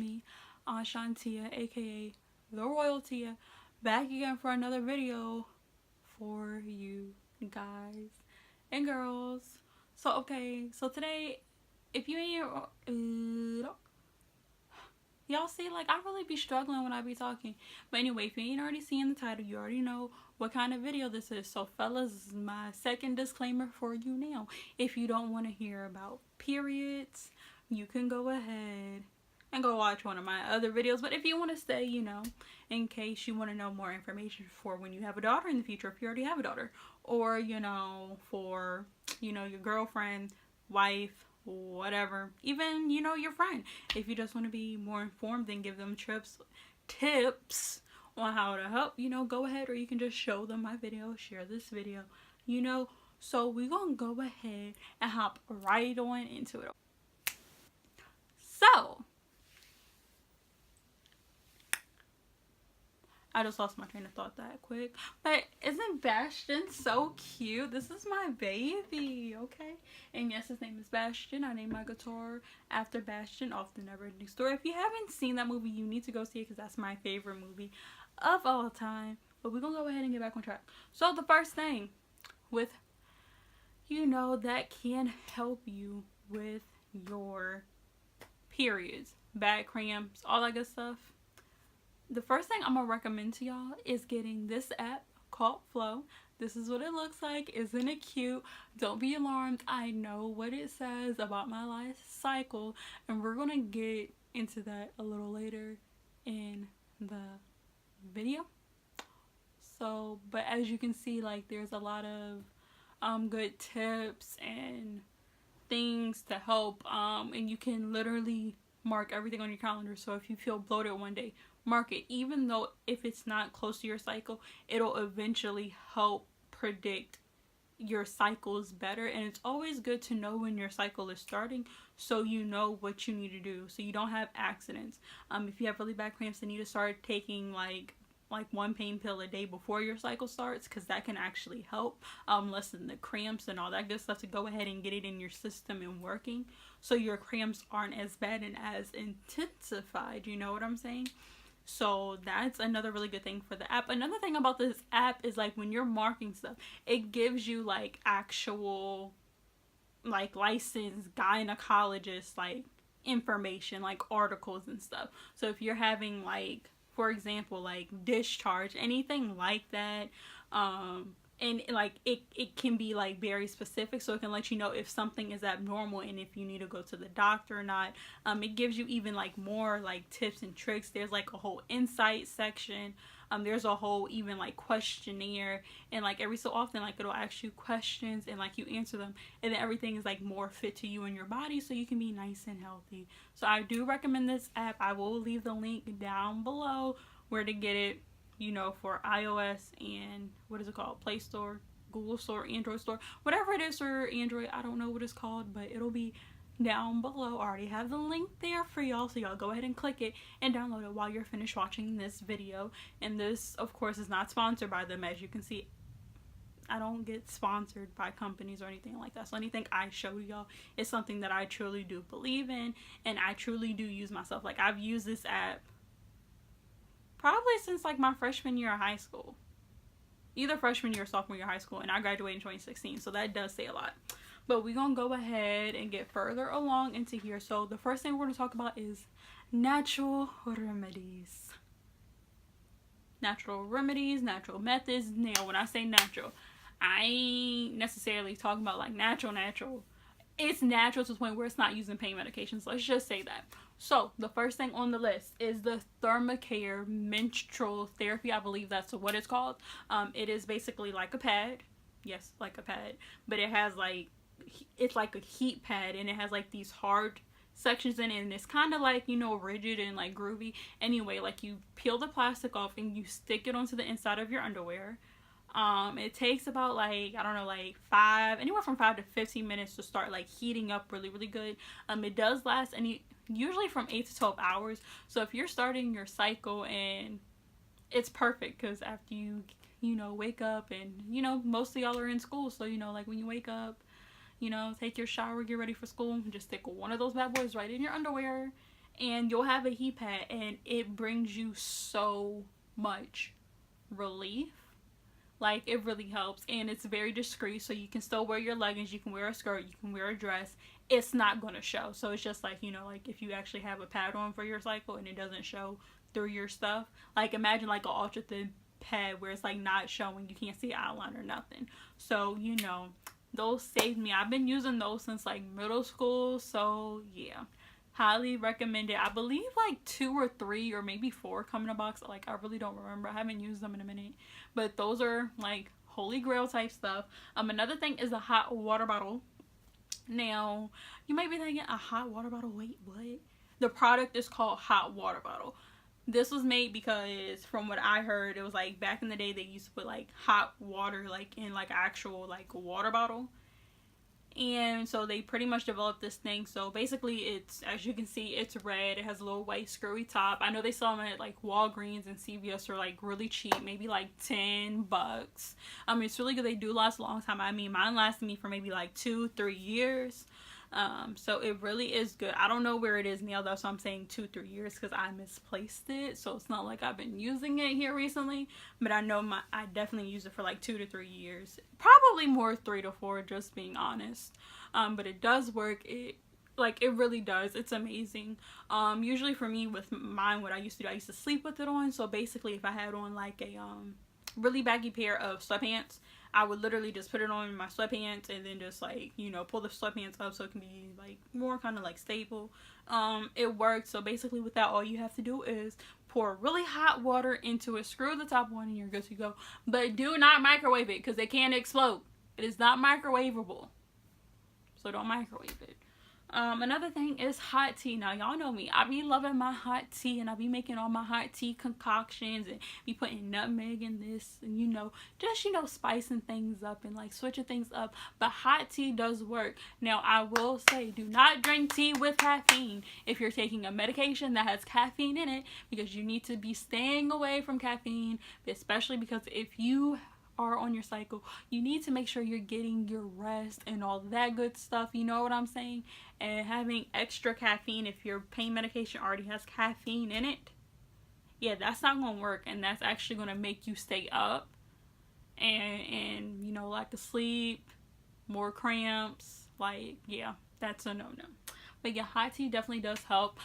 me, Ashlyna, aka the Royalty, back again for another video for you guys and girls. So today, if you ain't y'all see, like, I really be struggling when I be talking. But anyway, if you ain't already seen the title, you already know what kind of video this is. So fellas, this is my second disclaimer for you now. If you don't want to hear about periods, you can go ahead and go watch one of my other videos. But if you want to stay, you know, in case you want to know more information for when you have a daughter in the future, if you already have a daughter, or, you know, for, you know, your girlfriend, wife, whatever, even, you know, your friend, if you just want to be more informed and give them tips on how to help, you know, go ahead, or you can just show them my video, share this video, you know. So we're gonna go ahead and hop right on into it. So I just lost my train of thought that quick. But isn't Bastion so cute? This is my baby, okay? And yes, his name is Bastion. I named my guitar after Bastion off the Never Ending Story. If you haven't seen that movie, you need to go see it because that's my favorite movie of all time. But we're going to go ahead and get back on track. So the first thing with, you know, that can help you with your periods, bad cramps, all that good stuff. The first thing I'm gonna recommend to y'all is getting this app called Flo. This is what it looks like. Isn't it cute? Don't be alarmed. I know what it says about my life cycle, and we're gonna get into that a little later in the video. So, but as you can see, like, there's a lot of good tips and things to help, and you can literally mark everything on your calendar. So if you feel bloated one day, mark it. Even though if it's not close to your cycle, it'll eventually help predict your cycles better. And it's always good to know when your cycle is starting, so you know what you need to do, so you don't have accidents. If you have really bad cramps, then you need to start taking like one pain pill a day before your cycle starts, because that can actually help lessen the cramps and all that good stuff, to go ahead and get it in your system and working, so your cramps aren't as bad and as intensified. You know what I'm saying? So that's another really good thing for the app. Another thing about this app is, like, when you're marking stuff, it gives you like actual, like, licensed gynecologist like information, like articles and stuff. So if you're having, like, for example, like discharge, anything like that, and like it can be like very specific, so it can let you know if something is abnormal and if you need to go to the doctor or not. It gives you even like more like tips and tricks. There's like a whole insight section. There's a whole even like questionnaire, and like every so often, like, it'll ask you questions and like you answer them, and then everything is like more fit to you and your body, so you can be nice and healthy. So I do recommend this app. I will leave the link down below where to get it, you know, for iOS and what is it called, Play Store, Google Store, Android Store, whatever it is for Android. I don't know what it's called, but it'll be down below. I already have the link there for y'all, so y'all go ahead and click it and download it while you're finished watching this video. And this, of course, is not sponsored by them. As you can see, I don't get sponsored by companies or anything like that. So anything I show y'all is something that I truly do believe in, and I truly do use myself. Like, I've used this app probably since like my freshman year of high school, either freshman year or sophomore year of high school, and I graduated in 2016, so that does say a lot. But we're gonna go ahead and get further along into here. So the first thing we're gonna talk about is natural remedies. Natural remedies, natural methods. Now, when I say natural, I ain't necessarily talking about like natural. It's natural to the point where it's not using pain medications. Let's just say that. So the first thing on the list is the ThermaCare menstrual therapy. I believe that's what it's called. It is basically like a pad. Yes, like a pad. But it has like, it's like a heat pad, and it has like these hard sections in it, and it's kind of like, you know, rigid and like groovy. Anyway, like, you peel the plastic off and you stick it onto the inside of your underwear. It takes about like, I don't know, like anywhere from 5 to 15 minutes to start like heating up really good. It does last usually from 8 to 12 hours. So if you're starting your cycle, and it's perfect, because after you know, wake up, and, you know, most of y'all are in school, so, you know, like, when you wake up, you know, take your shower, get ready for school, just stick one of those bad boys right in your underwear, and you'll have a heat pad, and it brings you so much relief. Like, it really helps, and it's very discreet, so you can still wear your leggings, you can wear a skirt, you can wear a dress. It's not going to show. So it's just like, you know, like if you actually have a pad on for your cycle and it doesn't show through your stuff. Like, imagine like an ultra thin pad where it's like not showing, you can't see outline or nothing. So, you know, those saved me. I've been using those since like middle school, so yeah, highly recommend it. I believe like 2 or 3 or maybe 4 come in a box. Like, I really don't remember, I haven't used them in a minute, but those are like holy grail type stuff. Another thing is a hot water bottle. Now, you might be thinking, a hot water bottle? Wait, what? The product is called hot water bottle. This was made because, from what I heard, it was like back in the day they used to put like hot water like in like actual like water bottle. And so they pretty much developed this thing. So basically, it's, as you can see, it's red. It has a little white screwy top. I know they sell them at like Walgreens and CVS for like really cheap, maybe like $10. It's really good. They do last a long time. I mean, mine lasted me for maybe like 2-3 years. So it really is good. I don't know where it is now, though, so I'm saying 2-3 years because I misplaced it. So it's not like I've been using it here recently, but I know I definitely use it for like 2 to 3 years, probably more 3 to 4, just being honest. But it does work. It really does. It's amazing. Usually for me with mine, what I used to do, I used to sleep with it on. So basically, if I had on like a really baggy pair of sweatpants, I would literally just put it on my sweatpants and then just like, you know, pull the sweatpants up so it can be like more kind of like stable. It worked. So basically with that, all you have to do is pour really hot water into it, screw the top on, and you're good to go. But do not microwave it because it can explode. It is not microwavable, so don't microwave it. Another thing is hot tea. Now, y'all know me. I be loving my hot tea, and I be making all my hot tea concoctions and be putting nutmeg in this and, you know, just, you know, spicing things up and like switching things up. But hot tea does work. Now, I will say, do not drink tea with caffeine if you're taking a medication that has caffeine in it, because you need to be staying away from caffeine, especially because if you are on your cycle, you need to make sure you're getting your rest and all that good stuff, you know what I'm saying? And having extra caffeine, if your pain medication already has caffeine in it, yeah, that's not gonna work, and that's actually gonna make you stay up and you know, lack of sleep, more cramps. Like, yeah, that's a no-no. But yeah, hot tea definitely does help.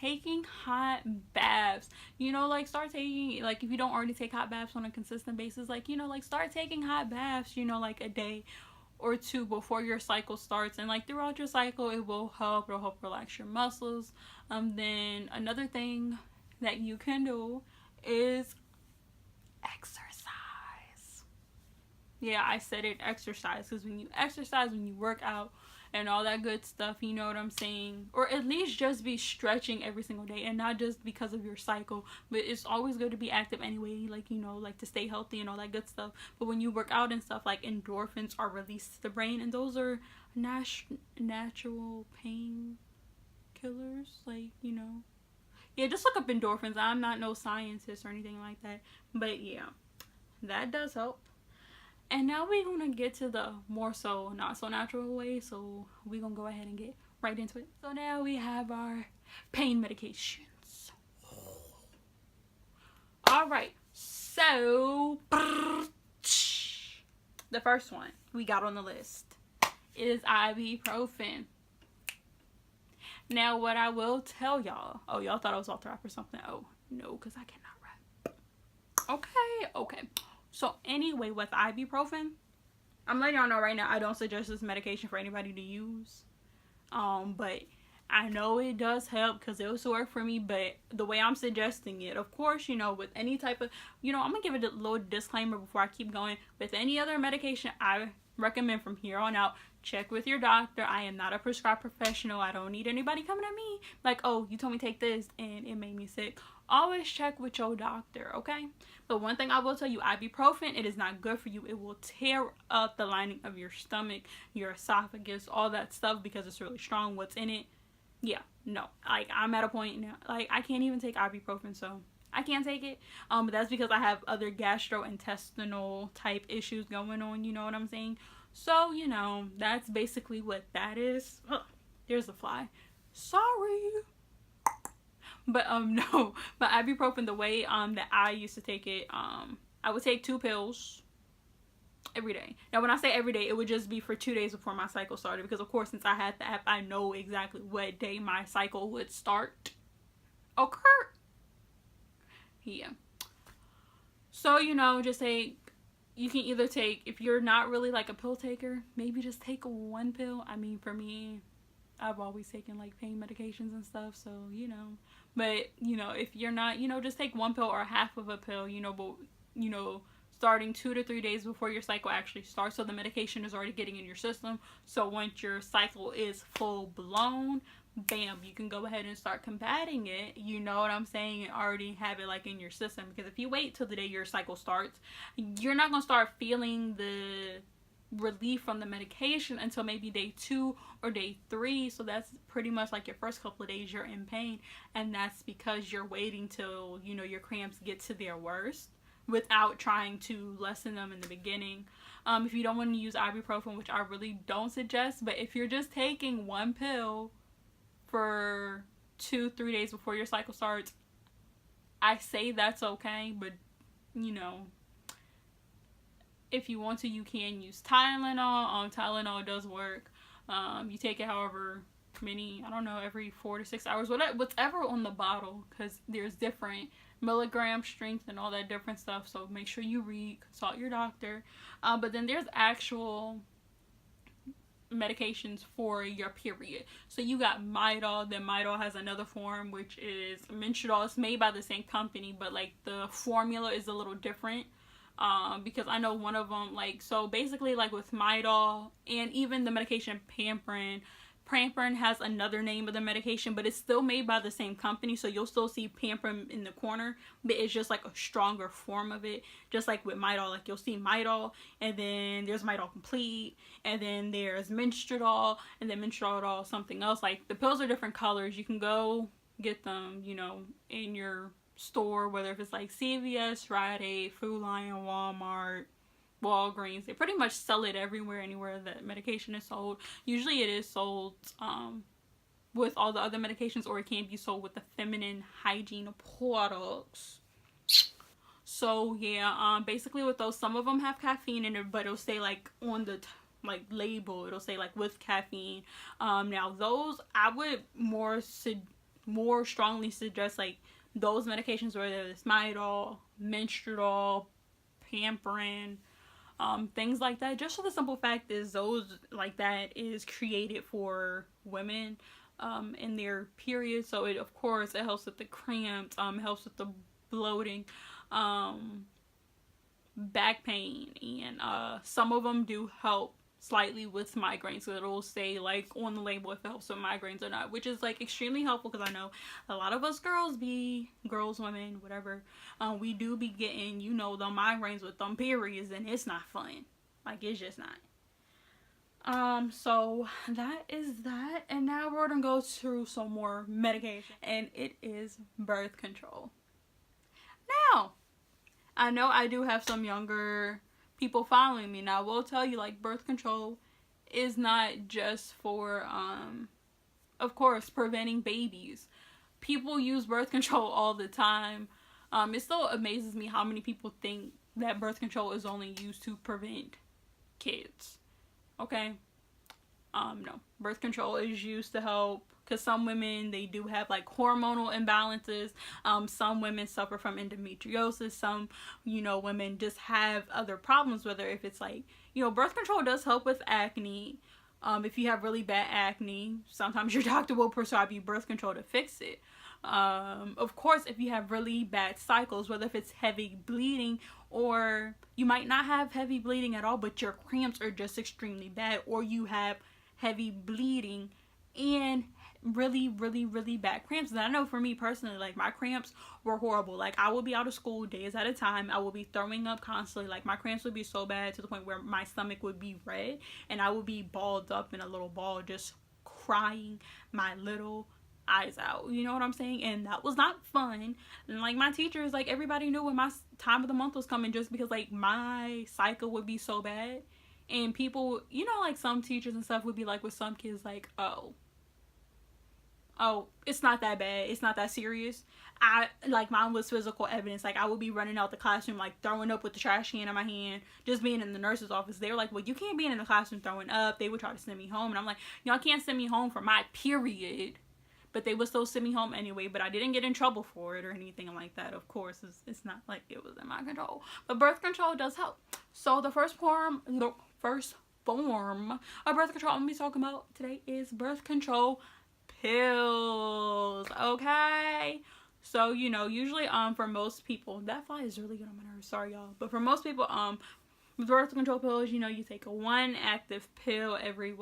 Taking hot baths, you know, like start taking, like if you don't already take hot baths on a consistent basis, like, you know, like start taking hot baths, you know, like a day or 2 before your cycle starts, and like throughout your cycle it will help. It'll help relax your muscles. Then another thing that you can do is exercise. Yeah, I said it, exercise, because when you exercise, when you work out and all that good stuff, you know what I'm saying? Or at least just be stretching every single day, and not just because of your cycle, but it's always good to be active anyway, like, you know, like to stay healthy and all that good stuff. But when you work out and stuff, like endorphins are released to the brain, and those are natural pain killers, like, you know. Yeah, just look up endorphins. I'm not no scientist or anything like that, but yeah, that does help. And now we're going to get to the more so not so natural way. So we're going to go ahead and get right into it. So now we have our pain medications. Alright. So the first one we got on the list is ibuprofen. Now what I will tell y'all. Oh, y'all thought I was off the rap or something. Oh, no, because I cannot rap. Okay. So anyway, with ibuprofen, I'm letting y'all know right now, I don't suggest this medication for anybody to use. But I know it does help because it was work for me. But the way I'm suggesting it, of course, you know, with any type of, you know, I'm going to give it a little disclaimer before I keep going. With any other medication, I recommend from here on out, check with your doctor. I am not a prescribed professional. I don't need anybody coming at me like, oh, you told me take this and it made me sick. Always check with your doctor, okay? But one thing I will tell you, ibuprofen, it is not good for you. It will tear up the lining of your stomach, your esophagus, all that stuff, because it's really strong. What's in it? Yeah, no. Like, I'm at a point now, like, I can't even take ibuprofen, so I can't take it. But that's because I have other gastrointestinal type issues going on, you know what I'm saying? So, you know, that's basically what that is. There's a fly. Sorry. But no, but ibuprofen, the way that I used to take it, I would take 2 pills every day. Now when I say every day, it would just be for 2 days before my cycle started, because of course since I had the app, I know exactly what day my cycle would occur. Yeah. So, you know, just take, you can either take, if you're not really like a pill taker, maybe just take 1 pill. I mean, for me, I've always taken like pain medications and stuff, so, you know. But, you know, if you're not, you know, just take 1 pill or half of a pill, you know, but, you know, starting 2 to 3 days before your cycle actually starts, so the medication is already getting in your system. So once your cycle is full blown, bam, you can go ahead and start combating it, you know what I'm saying, and already have it like in your system. Because if you wait till the day your cycle starts, you're not gonna start feeling the relief from the medication until maybe day 2 or day 3. So that's pretty much like your first couple of days you're in pain, and that's because you're waiting till, you know, your cramps get to their worst without trying to lessen them in the beginning. If you don't want to use ibuprofen, which I really don't suggest, but if you're just taking 1 pill for 2-3 days before your cycle starts, I say that's okay. But, you know, if you want to, you can use Tylenol. Tylenol does work. You take it however many, I don't know, every 4 to 6 hours, whatever on the bottle, because there's different milligram strength and all that different stuff, so make sure you consult your doctor. But then there's actual medications for your period. So you got Midol, then Midol has another form, which is Menstrual. It's made by the same company, but like the formula is a little different. Because I know one of them, like, so basically like with Midol and even the medication Pamprin has another name of the medication, but it's still made by the same company, so you'll still see Pamprin in the corner, but it's just like a stronger form of it. Just like with Midol, like you'll see Midol, and then there's Midol Complete, and then there's Menstrual, and then Menstrual something else. Like the pills are different colors. You can go get them, you know, in your store, whether if it's like CVS, Rite Aid, Food Lion, Walmart, Walgreens. They pretty much sell it anywhere that medication is sold. Usually it is sold with all the other medications, or it can be sold with the feminine hygiene products. So yeah, basically with those, some of them have caffeine in it, but it'll say like on the like label, it'll say like with caffeine. Now those I would more strongly suggest like those medications, whether it's Midol, Menstrual, Pamprin, things like that. Just for the simple fact is those like that is created for women in their period. So it, of course, it helps with the cramps, helps with the bloating, back pain, and some of them do help slightly with migraines. So it'll say like on the label if it helps with migraines or not, which is like extremely helpful, because I know a lot of us women, whatever, we do be getting, you know, the migraines with them periods, and it's not fun. Like, it's just not. So that is that, and now we're gonna go through some more medication, and it is birth control. Now, I know I do have some younger people following me. Now, I will tell you, like, birth control is not just for, of course, preventing babies. People use birth control all the time. It still amazes me how many people think that birth control is only used to prevent kids. Okay? No. Birth control is used to help, because some women, they do have like hormonal imbalances. Some women suffer from endometriosis. Some, you know, women just have other problems, whether if it's like, you know, birth control does help with acne. If you have really bad acne, sometimes your doctor will prescribe you birth control to fix it. Of course, if you have really bad cycles, whether if it's heavy bleeding, or you might not have heavy bleeding at all, but your cramps are just extremely bad, or you have heavy bleeding and really bad cramps. And I know for me personally, like, my cramps were horrible. Like, I would be out of school days at a time. I would be throwing up constantly. Like, my cramps would be so bad to the point where my stomach would be red, and I would be balled up in a little ball, just crying my little eyes out, you know what I'm saying? And that was not fun. And like, my teachers, like, everybody knew when my time of the month was coming, just because like my cycle would be so bad. And people, you know, like some teachers and stuff would be like with some kids like, oh, oh, it's not that bad, it's not that serious. Like, mine was physical evidence. Like, I would be running out the classroom, like, throwing up with the trash can in my hand, just being in the nurse's office. They were like, well, you can't be in the classroom throwing up. They would try to send me home, and I'm like, y'all can't send me home for my period. But they would still send me home anyway. But I didn't get in trouble for it or anything like that. Of course, it's not like it was in my control. But birth control does help. So the first form of birth control I'm gonna be talking about today is birth control pills. Okay. So, you know, usually for most people, that fly is really good on my nerves. Sorry, y'all. But for most people, with birth control pills, you know, you take one active pill every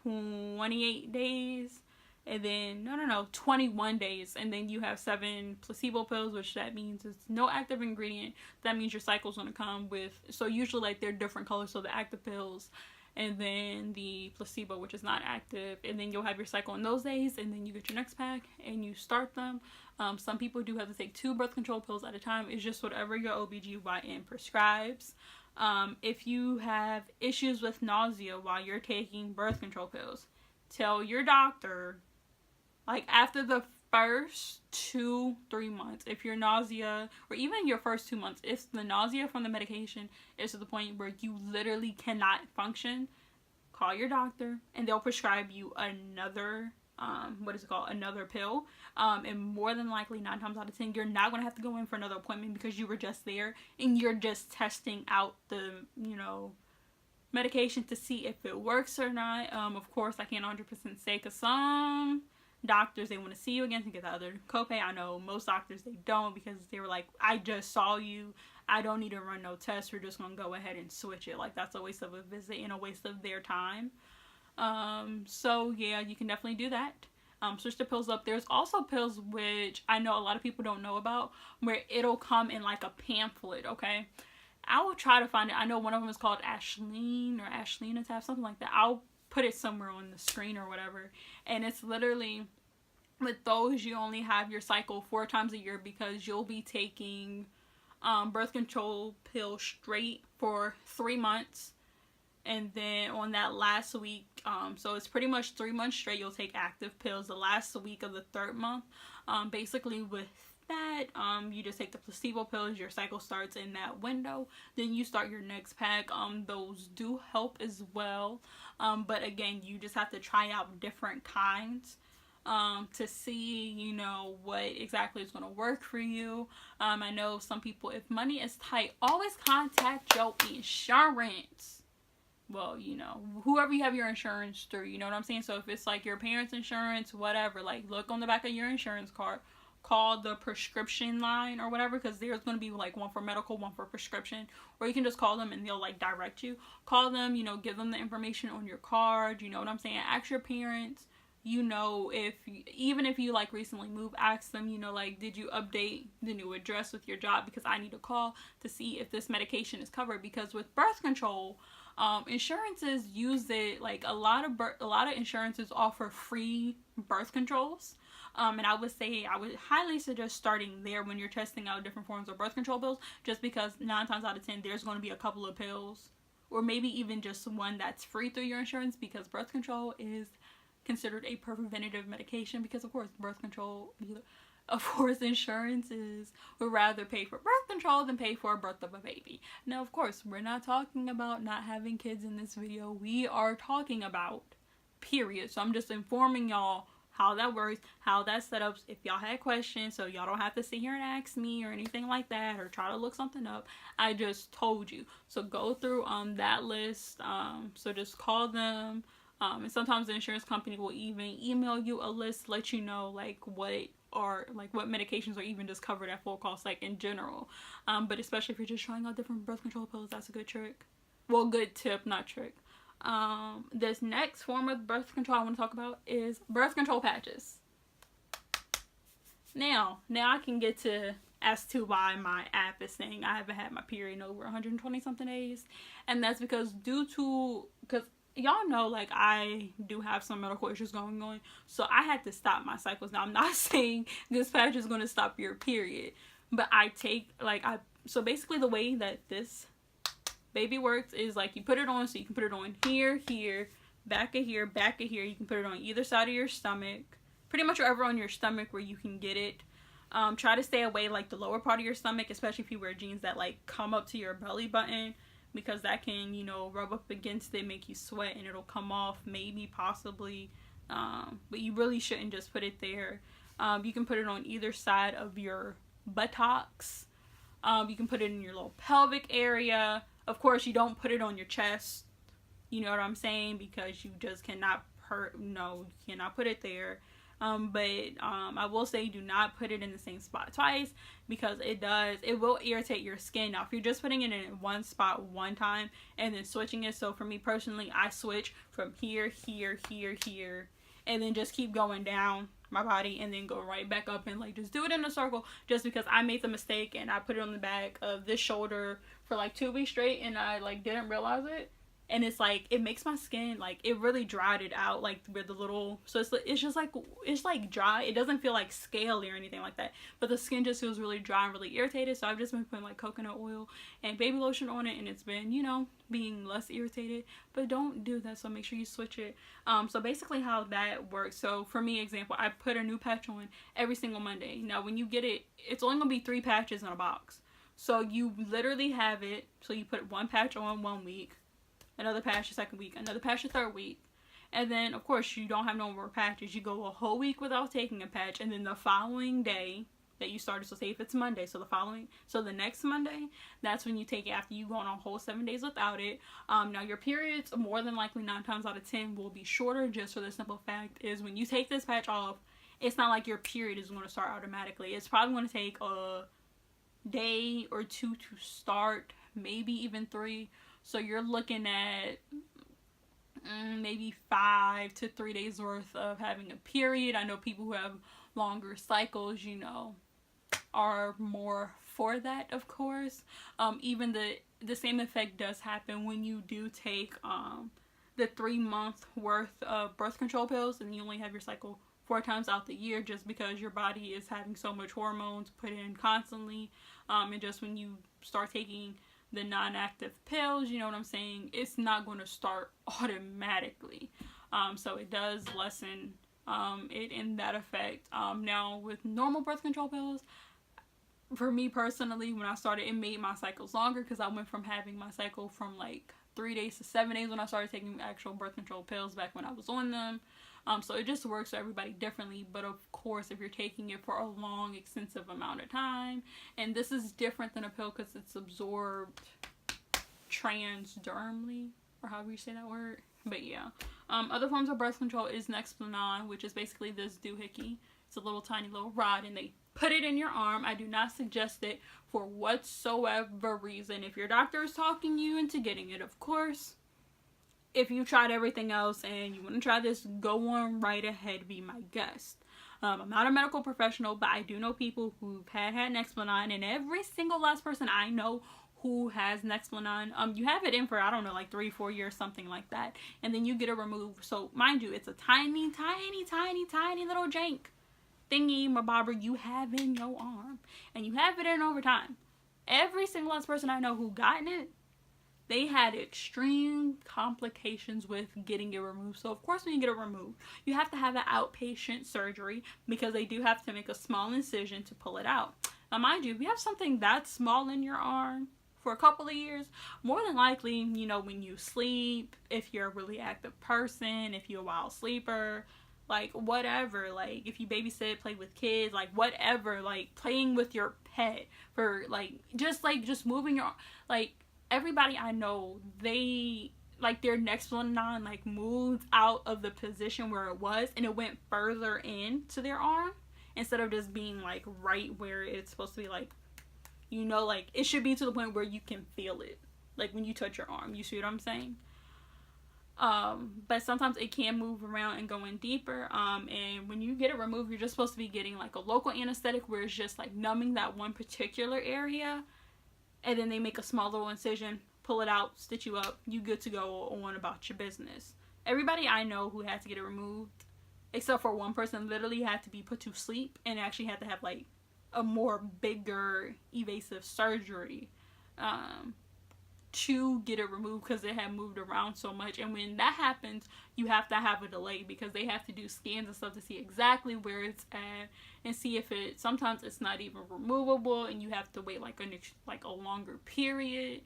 28 days. And then, no, 21 days. And then you have 7 placebo pills, which that means it's no active ingredient. That means your cycle's going to come with, so usually, like, they're different colors. So the active pills, and then the placebo, which is not active. And then you'll have your cycle in those days. And then you get your next pack and you start them. Some people do have to take 2 birth control pills at a time. It's just whatever your OBGYN prescribes. If you have issues with nausea while you're taking birth control pills, tell your doctor, like, after the first 2-3 months, if your nausea, or even your first 2 months, if the nausea from the medication is to the point where you literally cannot function, call your doctor and they'll prescribe you another another pill. And more than likely, 9 times out of 10, you're not going to have to go in for another appointment because you were just there and you're just testing out the, you know, medication to see if it works or not. Of course, I can't 100% say, because some doctors, they want to see you again to get the other copay. I know most doctors, they don't, because they were like, I just saw you, I don't need to run no tests, we're just going to go ahead and switch it. Like, that's a waste of a visit and a waste of their time. So yeah, you can definitely do that. Switch the pills up. There's also pills which I know a lot of people don't know about, where it'll come in like a pamphlet. Okay, I will try to find it. I know one of them is called Ashlyna tab, something like that. I'll put it somewhere on the screen or whatever. And it's literally, with those, you only have your cycle 4 times a year, because you'll be taking birth control pill straight for 3 months. And then on that last week, so it's pretty much 3 months straight, you'll take active pills. The last week of the 3rd month, basically with that, you just take the placebo pills. Your cycle starts in that window. Then you start your next pack. Those do help as well. But again, you just have to try out different kinds to see, you know, what exactly is going to work for you. I know some people, if money is tight, always contact your insurance. Well, you know, whoever you have your insurance through, you know what I'm saying? So if it's like your parents' insurance, whatever, like, look on the back of your insurance card, call the prescription line or whatever, because there's going to be like one for medical, one for prescription, or you can just call them and they'll like direct you. Call them, you know, give them the information on your card, you know what I'm saying? Ask your parents, you know, even if you like recently moved, ask them, you know, like, did you update the new address with your job, because I need to call to see if this medication is covered. Because with birth control, insurances use it, like, a lot of insurances offer free birth controls. And I would highly suggest starting there when you're testing out different forms of birth control pills, just because 9 times out of 10, there's going to be a couple of pills, or maybe even just one that's free through your insurance, because birth control is considered a preventative medication, because of course insurances would rather pay for birth control than pay for a birth of a baby. Now, of course, we're not talking about not having kids in this video. We are talking about period. So I'm just informing y'all how that works, how that's set up. If y'all had questions, so y'all don't have to sit here and ask me or anything like that, or try to look something up. I just told you. So go through that list. So just call them. And sometimes the insurance company will even email you a list, let you know like what medications are even just covered at full cost, like in general. But especially if you're just trying out different birth control pills, that's a good trick. Well, good tip, not trick. This next form of birth control I want to talk about is birth control patches. Now I can get to as to why my app is saying I haven't had my period in over 120 something days, and that's because y'all know, like, I do have some medical issues going on, so I had to stop my cycles. Now, I'm not saying this patch is going to stop your period, but so basically the way that this baby works is, like, you put it on, so you can put it on here, back of here, you can put it on either side of your stomach, pretty much wherever on your stomach where you can get it. Try to stay away like the lower part of your stomach, especially if you wear jeans that like come up to your belly button, because that can, you know, rub up against it, make you sweat, and it'll come off, maybe, possibly. But you really shouldn't just put it there. You can put it on either side of your buttocks. You can put it in your little pelvic area. Of course, you don't put it on your chest. You know what I'm saying? Because you just cannot you cannot put it there. But I will say do not put it in the same spot twice, because it will irritate your skin. Now, if you're just putting it in one spot one time and then switching it, so for me personally, I switch from here, here, here, here, and then just keep going down my body and then go right back up and like just do it in a circle, just because I made the mistake and I put it on the back of this shoulder for like 2 weeks straight and I like didn't realize it. And it's like, it makes my skin, like, it really dried it out, like, with the little, so it's just like, it's like dry. It doesn't feel like scaly or anything like that, but the skin just feels really dry and really irritated. So I've just been putting like coconut oil and baby lotion on it, and it's been, you know, being less irritated. But don't do that, so make sure you switch it. So basically how that works, so for me, example, I put a new patch on every single Monday. Now when you get it, it's only gonna be 3 patches in a box, so you literally have it, so you put 1 patch on 1 week, another patch the 2nd week, another patch the 3rd week, and then of course you don't have no more patches. You go a whole week without taking a patch, and then the following day that you started, so say if it's Monday, so the next Monday, that's when you take it, after you go on a whole 7 days without it. Now your periods, more than likely 9 times out of 10, will be shorter, just for the simple fact is when you take this patch off, it's not like your period is going to start automatically. It's probably going to take a day or 2 to start, maybe even 3. So you're looking at maybe 5 to 3 days worth of having a period. I know people who have longer cycles, you know, are more for that, of course. Even the same effect does happen when you do take the 3-month worth of birth control pills, and you only have your cycle 4 times out the year, just because your body is having so much hormones put in constantly. And just when you start taking the non-active pills, you know what I'm saying, it's not going to start automatically. So it does lessen it in that effect. Now with normal birth control pills, for me personally, when I started, it made my cycles longer, because I went from having my cycle from like 3 days to 7 days when I started taking actual birth control pills back when I was on them. So it just works for everybody differently, but of course if you're taking it for a long, extensive amount of time, and this is different than a pill because it's absorbed transdermally, or however you say that word, but yeah. Other forms of birth control is Nexplanon, which is basically this doohickey. It's a little tiny little rod, and they put it in your arm. I do not suggest it for whatsoever reason. If your doctor is talking you into getting it, of course. If you tried everything else and you want to try this, go on right ahead, be my guest. I'm not a medical professional, but I do know people who've had Nexplanon, and every single last person I know who has Nexplanon, you have it in for, I don't know, like 3-4 years, something like that, and then you get it removed. So mind you, it's a tiny, tiny, tiny, tiny little jank thingy mabobber you have in your arm, and you have it in over time. Every single last person I know who gotten it, they had extreme complications with getting it removed. So of course when you get it removed, you have to have an outpatient surgery, because they do have to make a small incision to pull it out. Now mind you, if you have something that small in your arm for a couple of years, more than likely, you know, when you sleep, if you're a really active person, if you're a wild sleeper, like whatever, like if you babysit, play with kids, like whatever, like playing with your pet, for like just moving your, like, everybody I know, they, like, their Nexplanon, like, moved out of the position where it was, and it went further into their arm, instead of just being, like, right where it's supposed to be, like, you know, like, it should be to the point where you can feel it, like, when you touch your arm, you see what I'm saying? But sometimes it can move around and go in deeper, and when you get it removed, you're just supposed to be getting, like, a local anesthetic, where it's just, like, numbing that one particular area, and then they make a small little incision, pull it out, stitch you up, you good to go on about your business. Everybody I know who had to get it removed, except for one person, literally had to be put to sleep, and actually had to have, like, a more bigger evasive surgery. to get it removed because it had moved around so much. And when that happens, you have to have a delay because they have to do scans and stuff to see exactly where it's at and see if it, sometimes it's not even removable and you have to wait like a longer period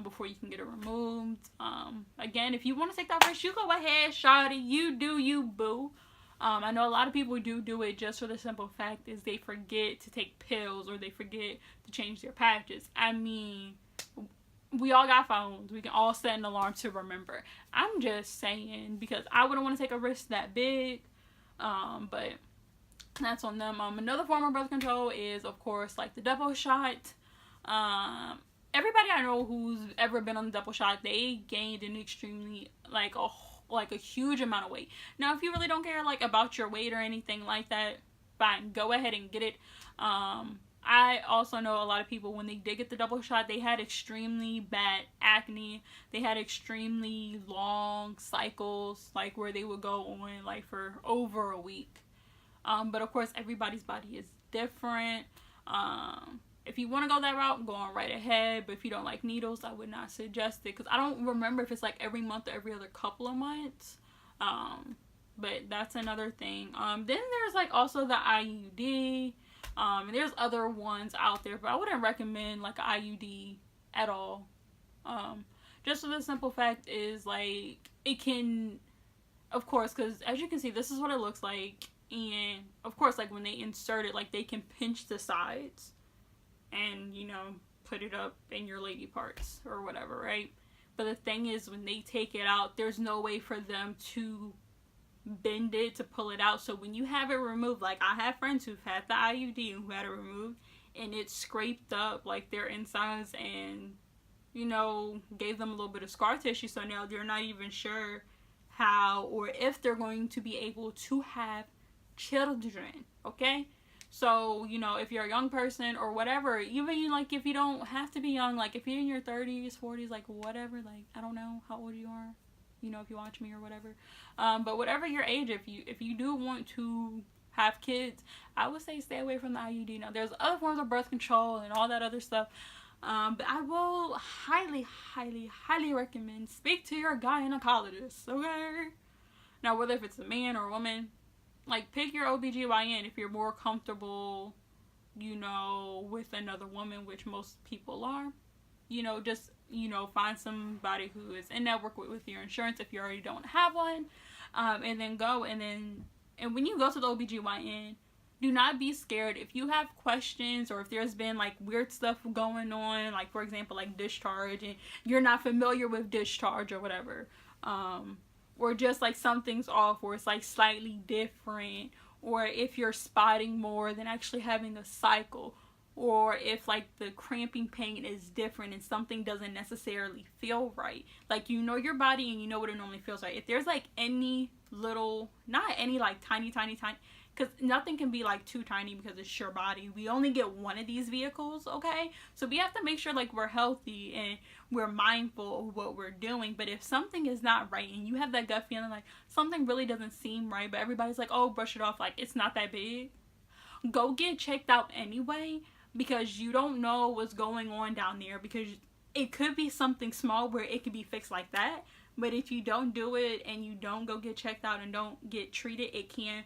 before you can get it removed. Again, if you want to take that risk, you go ahead, shawty, you do you, boo. I know a lot of people do it just for the simple fact is they forget to take pills or they forget to change their patches. I mean, we all got phones. We can all set an alarm to remember. I'm just saying because I wouldn't want to take a risk that big. But that's on them. Another form of birth control is, of course, like the Depo Shot. Everybody I know who's ever been on the Depo Shot, they gained an extremely, like a huge amount of weight. Now, if you really don't care, like, about your weight or anything like that, fine, go ahead and get it. I also know a lot of people, when they did get the Depo Shot, they had extremely bad acne. They had extremely long cycles, like, where they would go on, like, for over a week. But, of course, everybody's body is different. If you want to go that route, go on right ahead. But if you don't like needles, I would not suggest it. Because I don't remember if it's, like, every month or every other couple of months. But that's another thing. Then there's, like, also the IUD. And there's other ones out there, but I wouldn't recommend like an IUD at all. Just for the simple fact is like it can, of course, because as you can see, this is what it looks like, and of course, like when they insert it, like they can pinch the sides, and you know put it up in your lady parts or whatever, right? But the thing is, when they take it out, there's no way for them to bend it to pull it out. So when you have it removed, like I have friends who've had the IUD and who had it removed and it scraped up like their insides and you know gave them a little bit of scar tissue, so now they're not even sure how or if they're going to be able to have children. Okay, so you know if you're a young person or whatever, even like if you don't have to be young, like if you're in your 30s 40s, like whatever, like I don't know how old you are, you know, if you watch me or whatever, but whatever your age, if you do want to have kids, I would say stay away from the IUD. Now there's other forms of birth control and all that other stuff, but I will highly recommend speak to your gynecologist. Okay, now whether if it's a man or a woman, like pick your OBGYN if you're more comfortable, you know, with another woman, which most people are. You know, just, you know, find somebody who is in network with your insurance if you already don't have one, and then go, and when you go to the OBGYN, do not be scared. If you have questions or if there's been like weird stuff going on, like for example like discharge and you're not familiar with discharge or whatever, or just like something's off or it's like slightly different, or if you're spotting more than actually having a cycle, or if like the cramping pain is different and something doesn't necessarily feel right, like you know your body and you know what it normally feels like. If there's like any little, not any like tiny, because nothing can be like too tiny because it's your body. We only get one of these vehicles, okay? So we have to make sure like we're healthy and we're mindful of what we're doing. But if something is not right and you have that gut feeling like something really doesn't seem right, but everybody's like, oh, brush it off, like it's not that big, go get checked out anyway. Because you don't know what's going on down there, because it could be something small where it could be fixed like that, but if you don't do it and you don't go get checked out and don't get treated, it can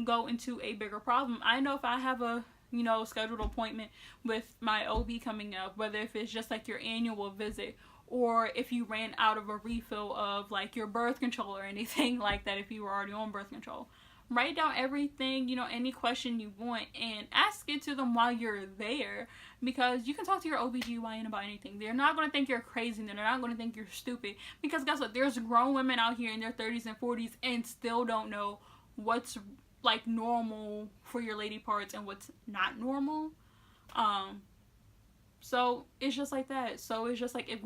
go into a bigger problem. I know if I have a, you know, scheduled appointment with my OB coming up, whether if it's just like your annual visit or if you ran out of a refill of like your birth control or anything like that, if you were already on birth control, write down everything, you know, any question you want, and ask it to them while you're there, because you can talk to your OBGYN about anything. They're not going to think you're crazy, and they're not going to think you're stupid, because guess what, there's grown women out here in their 30s and 40s and still don't know what's like normal for your lady parts and what's not normal. So it's just like that. So it's just like if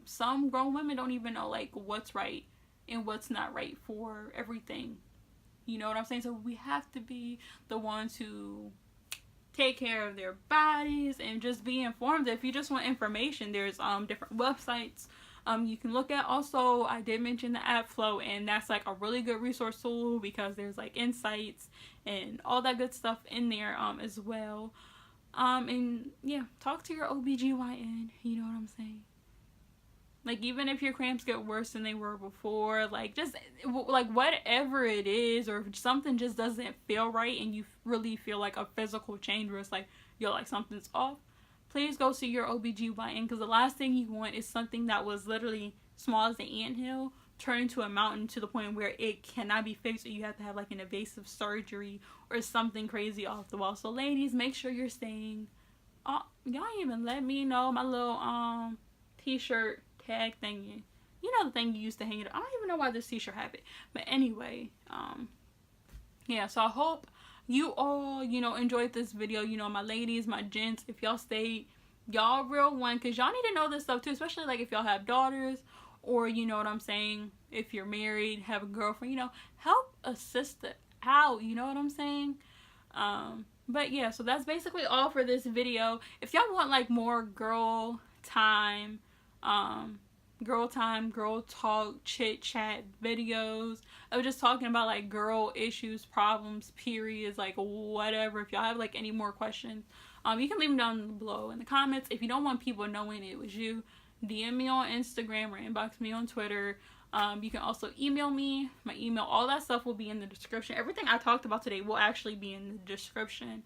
some grown women don't even know like what's right and what's not right for everything. You know what I'm saying? So we have to be the ones who take care of their bodies and just be informed. If you just want information, there's different websites you can look at. Also, I did mention the Aunt Flo, and that's like a really good resource tool because there's like insights and all that good stuff in there as well. And yeah, talk to your OBGYN, you know what I'm saying? Like, even if your cramps get worse than they were before, like, just, like, whatever it is, or if something just doesn't feel right and you really feel like a physical change where it's like, yo, like, something's off, please go see your OBGYN, because the last thing you want is something that was literally small as an anthill turn into a mountain to the point where it cannot be fixed, or you have to have, like, an invasive surgery or something crazy off the wall. So, ladies, make sure you're staying. Y'all even let me know my little t-shirt tag thingy. You know, the thing you used to hang it. I don't even know why this t-shirt have it. But anyway, yeah, so I hope you all, you know, enjoyed this video. You know, my ladies, my gents, if y'all stayed, y'all real one, because y'all need to know this stuff too, especially like if y'all have daughters, or, you know what I'm saying, if you're married, have a girlfriend, you know, help a sister out, you know what I'm saying? But yeah, so that's basically all for this video. If y'all want like more girl time, girl talk, chit chat videos of just talking about like girl issues, problems, periods, like whatever. If y'all have like any more questions, you can leave them down below in the comments. If you don't want people knowing it was you, DM me on Instagram or inbox me on Twitter. You can also email me. My email, all that stuff will be in the description. Everything I talked about today will actually be in the description.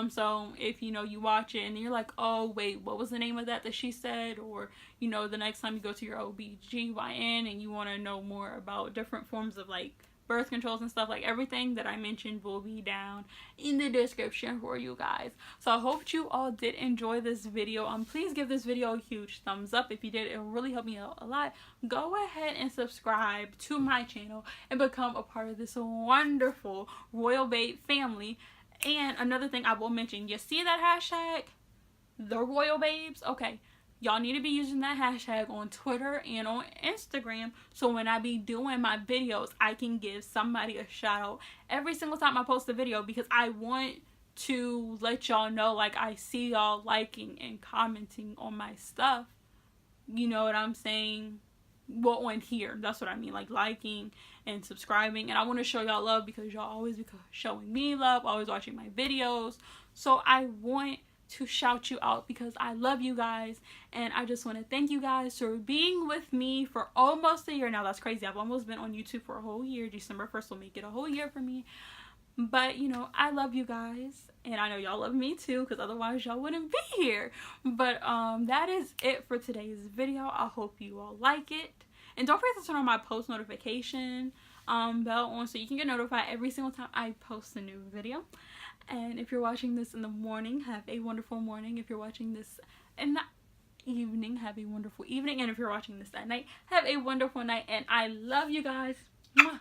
So if, you know, you watch it and you're like, oh, wait, what was the name of that she said? Or, you know, the next time you go to your OBGYN and you want to know more about different forms of, like, birth controls and stuff, like everything that I mentioned will be down in the description for you guys. So I hope you all did enjoy this video. Please give this video a huge thumbs up. If you did, it will really help me out a lot. Go ahead and subscribe to my channel and become a part of this wonderful Royal Babe family. And another thing I will mention, you see that hashtag, the Royal Babes? Okay, y'all need to be using that hashtag on Twitter and on Instagram, so when I be doing my videos, I can give somebody a shout out every single time I post a video, because I want to let y'all know, like, I see y'all liking and commenting on my stuff. You know what I'm saying? Well, on here, that's what I mean, like liking and subscribing. And I want to show y'all love, because y'all always be showing me love, always watching my videos. So I want to shout you out because I love you guys, and I just want to thank you guys for being with me for almost a year now. That's crazy. I've almost been on YouTube for a whole year. December 1st will make it a whole year for me. But, you know, I love you guys, and I know y'all love me too, because otherwise y'all wouldn't be here. But that is it for today's video. I hope you all like it, and don't forget to turn on my post notification bell on, so you can get notified every single time I post a new video. And if you're watching this in the morning, have a wonderful morning. If you're watching this in the evening, have a wonderful evening. And if you're watching this at night, have a wonderful night. And I love you guys. Mwah.